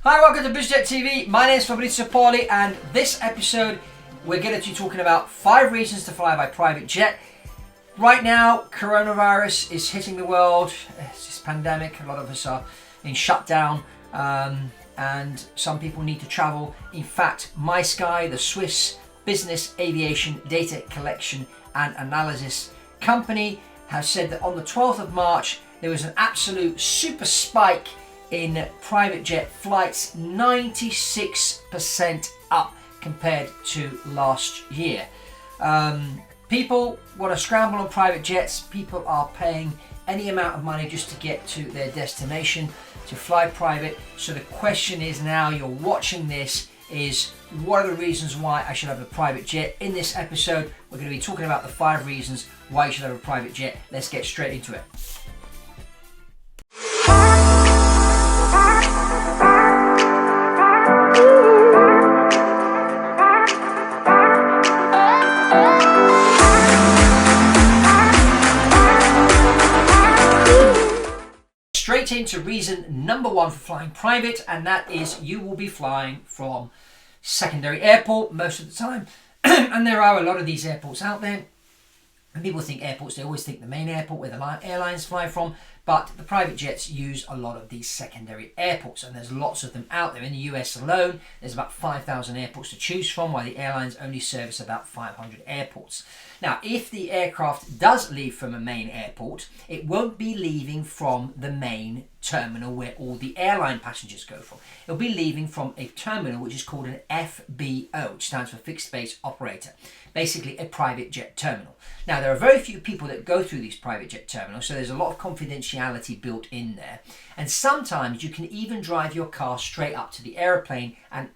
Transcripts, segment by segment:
Hi, welcome to Biz Jet TV. My name is Fabrizio Poli, and this episode we're going to be talking about 5 reasons to fly by private jet. Right now, coronavirus is hitting the world. It's this pandemic. A lot of us are in shutdown, and some people need to travel. In fact, MySky, the Swiss business aviation data collection and analysis company, has said that on the 12th of March, there was an absolute super spike in private jet flights, 96% up compared to last year. People want to scramble on private jets. People are paying any amount of money just to get to their destination, to fly private. So the question is now, you're watching this, is what are the reasons why I should have a private jet? In this episode, we're going to be talking about the 5 reasons why you should have a private jet. Let's get straight into it. Straight into reason number 1 for flying private, and that is you will be flying from secondary airport most of the time. And there are a lot of these airports out there. And people think airports, they always think the main airport where the airlines fly from, but the private jets use a lot of these secondary airports, and there's lots of them out there. In the US alone, there's about 5,000 airports to choose from, while the airlines only service about 500 airports. Now, if the aircraft does leave from a main airport, it won't be leaving from the main terminal where all the airline passengers go from. It'll be leaving from a terminal which is called an FBO, which stands for Fixed Base Operator, basically a private jet terminal. Now, there are very few people that go through these private jet terminals, so there's a lot of confidentiality built in there. And sometimes you can even drive your car straight up to the aeroplane and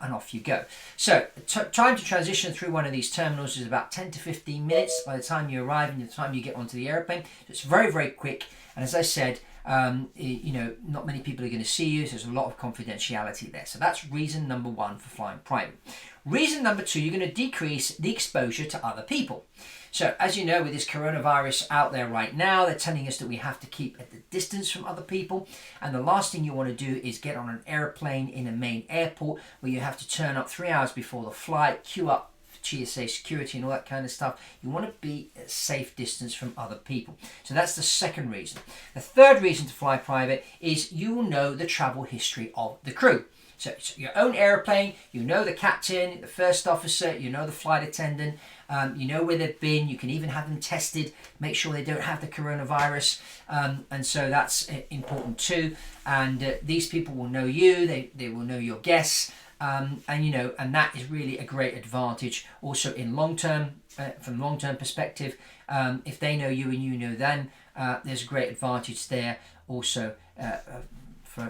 off you go. So time to transition through one of these terminals is about 10 to 15 minutes by the time you arrive and the time you get onto the aeroplane. So it's very, very quick. And as I said, not many people are going to see you, so there's a lot of confidentiality there. So that's reason number 1 for flying private. Reason number 2, you're going to decrease the exposure to other people. So as you know, with this coronavirus out there right now, they're telling us that we have to keep at the distance from other people. And the last thing you want to do is get on an airplane in a main airport where you have to turn up 3 hours before the flight, queue up for TSA security and all that kind of stuff. You want to be at a safe distance from other people. So that's the second reason. The third reason to fly private is you will know the travel history of the crew. So it's your own airplane, you know the captain, the first officer, you know the flight attendant, you know where they've been, you can even have them tested, make sure they don't have the coronavirus, and so that's important too. And these people will know you, they will know your guests, and that is really a great advantage also in long term, from long term perspective. If they know you and you know them, there's a great advantage there also.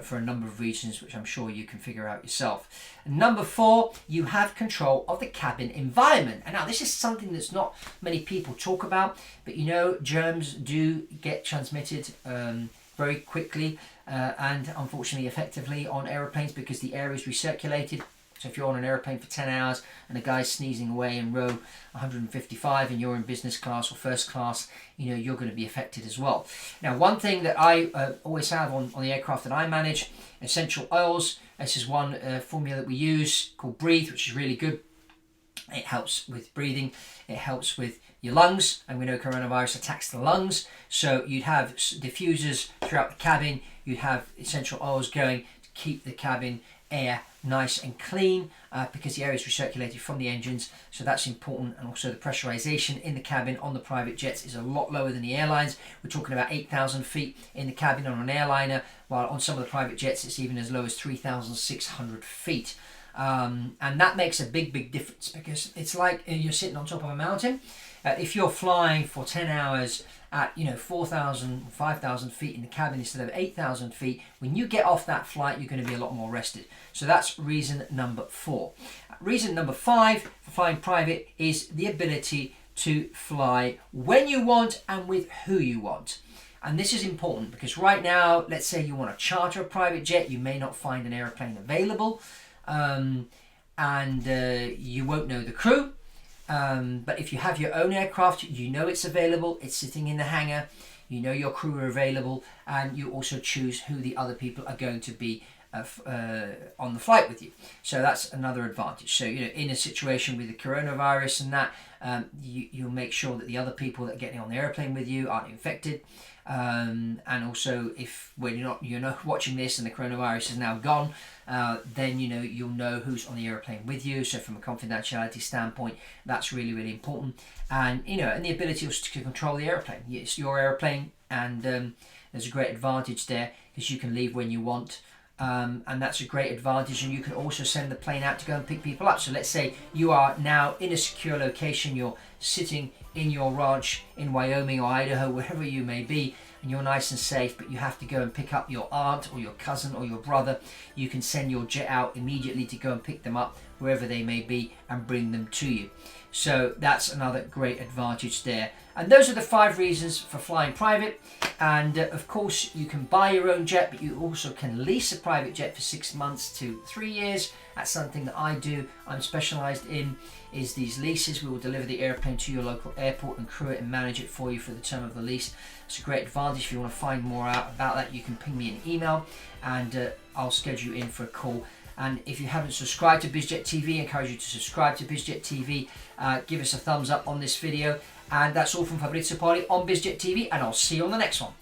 For a number of reasons, which I'm sure you can figure out yourself. And number 4, you have control of the cabin environment. And now this is something that's not many people talk about, but germs do get transmitted very quickly and unfortunately effectively on aeroplanes because the air is recirculated. So if you're on an airplane for 10 hours and a guy's sneezing away in row 155 and you're in business class or first class, you're going to be affected as well. Now, one thing that I always have on the aircraft that I manage, essential oils. This is one formula that we use called Breathe, which is really good. It helps with breathing. It helps with your lungs, and we know coronavirus attacks the lungs. So you'd have diffusers throughout the cabin. You'd have essential oils going to keep the cabin air nice and clean because the air is recirculated from the engines, so that's important. And also the pressurization in the cabin on the private jets is a lot lower than the airlines. We're talking about 8,000 feet in the cabin on an airliner, while on some of the private jets it's even as low as 3,600 feet. And that makes a big difference because it's like you're sitting on top of a mountain. If you're flying for 10 hours at 4,000, 5,000 feet in the cabin instead of 8,000 feet, when you get off that flight, you're going to be a lot more rested. So that's reason number 4. Reason number 5 for flying private is the ability to fly when you want and with who you want. And this is important because right now, let's say you want to charter a private jet, you may not find an airplane available, and you won't know the crew. But if you have your own aircraft, you know it's available, it's sitting in the hangar, you know your crew are available, and you also choose who the other people are going to be on the flight with you. So that's another advantage. So, you know, in a situation with the coronavirus and that, you'll make sure that the other people that are getting on the airplane with you aren't infected. And also, if when you're not watching this and the coronavirus is now gone, then you'll know who's on the airplane with you. So from a confidentiality standpoint, that's really, really important. And and the ability also to control the airplane. It's your airplane, and there's a great advantage there because you can leave when you want. And that's a great advantage, and you can also send the plane out to go and pick people up. So let's say you are now in a secure location, you're sitting in your ranch in Wyoming or Idaho, wherever you may be, and you're nice and safe, but you have to go and pick up your aunt or your cousin or your brother. You can send your jet out immediately to go and pick them up wherever they may be and bring them to you. So that's another great advantage there. And those are the 5 reasons for flying private. And of course, you can buy your own jet, but you also can lease a private jet for 6 months to 3 years. That's something that I do. I'm specialized in is these leases. We will deliver the airplane to your local airport and crew it and manage it for you for the term of the lease. It's a great advantage. If you want to find more out about that, you can ping me an email and I'll schedule you in for a call. And if you haven't subscribed to Biz Jet TV, I encourage you to subscribe to Biz Jet TV. Give us a thumbs up on this video. And that's all from Fabrizio Poli on Biz Jet TV, and I'll see you on the next one.